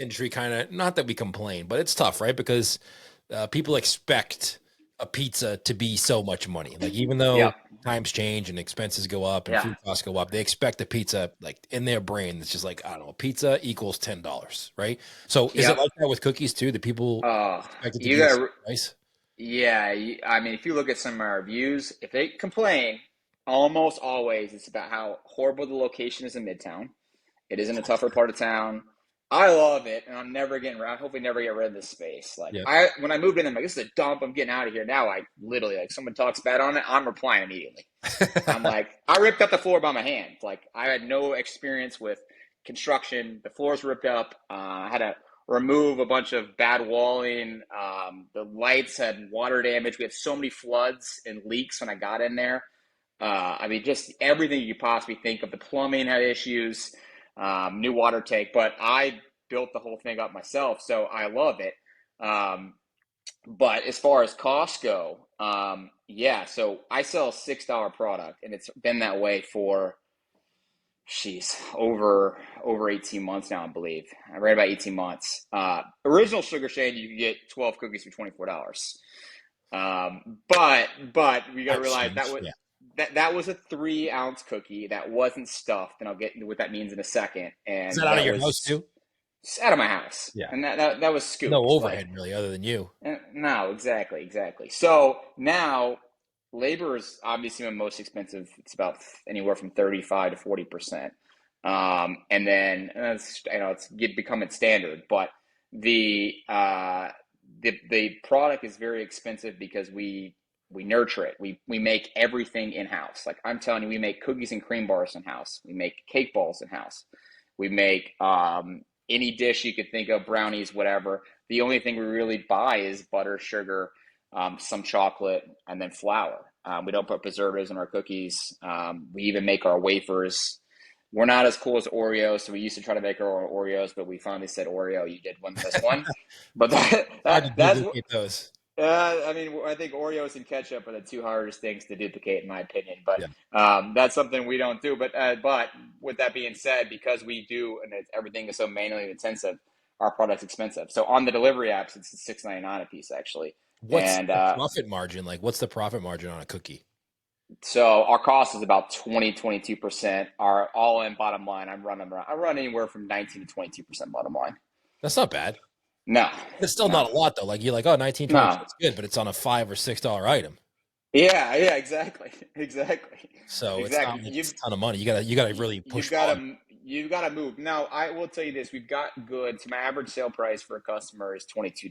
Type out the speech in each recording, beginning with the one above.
industry kind of, not that we complain, but it's tough, right? Because people expect a pizza to be so much money. Like even though Yep. times change and expenses go up and Yeah. food costs go up, they expect a pizza like in their brain. It's just like, I don't know, pizza equals $10, right? So is it Yep. like that with cookies too? That people Uh, expect it to you be the got same price? Yeah, I mean, if you look at some of our reviews, if they complain, almost always it's about how horrible the location is in Midtown. It is in a tougher part of town. I love it, and I'm never getting. I hopefully never get rid of this space. Like Yeah. when I moved in, I'm like, this is a dump. I'm getting out of here now. I literally like someone talks bad on it, I'm replying immediately. I'm like, I ripped up the floor by my hand. Like I had no experience with construction. The floor's ripped up. I had to remove a bunch of bad walling. The lights had water damage. We had so many floods and leaks when I got in there. I mean, just everything you could possibly think of. The plumbing had issues, new water tank, but I built the whole thing up myself, so I love it. Um, but as far as costs go, yeah, so I sell a $6 product, and it's been that way for, over 18 months now, I believe. I read about 18 months. Original Sugar Shade, you can get 12 cookies for $24. But we got to Times realize change. Yeah. that was a 3 ounce cookie that wasn't stuffed, and I'll get into what that means in a second. Is And that out of that your house was too? out of my house, Yeah. and that was No scooped. Like, overhead really, other than you. no, exactly. So now labor is obviously the most expensive. It's about anywhere from 35 to 40%. And then it's, it's becoming standard, but the the product is very expensive because we nurture it. We make everything in house. Like I'm telling you, we make cookies and cream bars in house. We make cake balls in house. We make any dish you could think of, brownies, whatever. The only thing we really buy is butter, sugar, some chocolate, and then flour. We don't put preservatives in our cookies. We even make our wafers. We're not as cool as Oreos, so we used to try to make our own Oreos, but we finally said Oreo. You did one plus one, but Hard to that's what. duplicate those. I mean, I think Oreos and ketchup are the two hardest things to duplicate, in my opinion. But Yeah. that's something we don't do. But with that being said, because we do, and everything is so manually intensive, our product's expensive. So on the delivery apps, it's $6.99 a piece actually, What's and the profit margin? Like, what's the profit margin on a cookie? so our cost is about 22%. Our all-in bottom line, I run anywhere from 19 to 22% bottom line. That's not bad. No, It's still no, not a lot though. Like you're like, oh, 19, 22, no. it's good, but it's on a $5 or $6 item. Yeah, exactly, So it's not exactly. like it's a ton of money. You gotta really You've push got volume. to you've got to move. Now, I will tell you this: we've got good. So my average sale price for a customer is $22,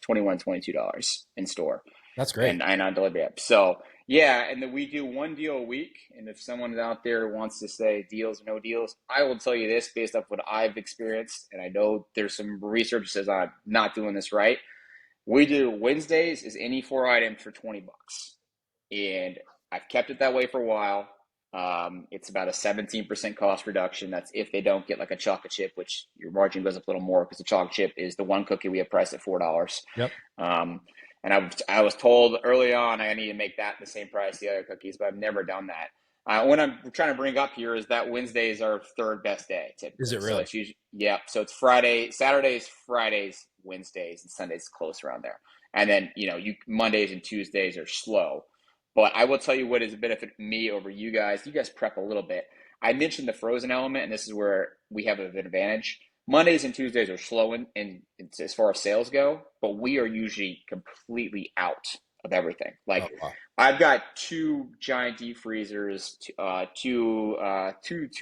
21, $22 in store, That's great. and on delivery app. So yeah, and then we do one deal a week. And if someone out there wants to say deals or no deals, I will tell you this based off what I've experienced, and I know there's some research that says I'm not doing this right. We do Wednesdays is any four items for $20, and I've kept it that way for a while. It's about a 17% cost reduction. That's if they don't get like a chocolate chip, which your margin goes up a little more because the chocolate chip is the one cookie we have priced at $4. Yep. Um, and I was told early on I need to make that the same price the other cookies, but I've never done that. What I'm trying to bring up here is that Wednesday is our third best day Is typically. it So really? it's usually, yeah. So it's Friday, Saturdays, Fridays, Wednesdays, and Sundays close around there. And then, you Mondays and Tuesdays are slow. But I will tell you what is a benefit to me over you guys. You guys prep a little bit. I mentioned the frozen element, and this is where we have an advantage. Mondays and Tuesdays are slow in as far as sales go, but we are usually completely out of everything. Oh Like wow. I've got two giant deep freezers, two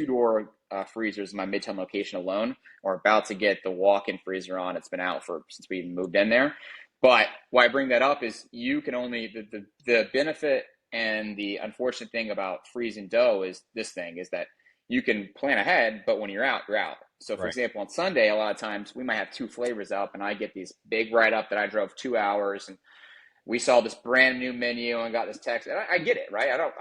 door freezers in my Midtown location alone. We're about to get the walk-in freezer on. It's been out for since we moved in there. But why I bring that up is you can only the benefit and the unfortunate thing about freezing dough is this thing is that you can plan ahead, but when you're out, you're out. So for Right. example, on Sunday, a lot of times we might have two flavors up and I get these big write up that I drove 2 hours and we saw this brand new menu and got this text. And I get it, right? I don't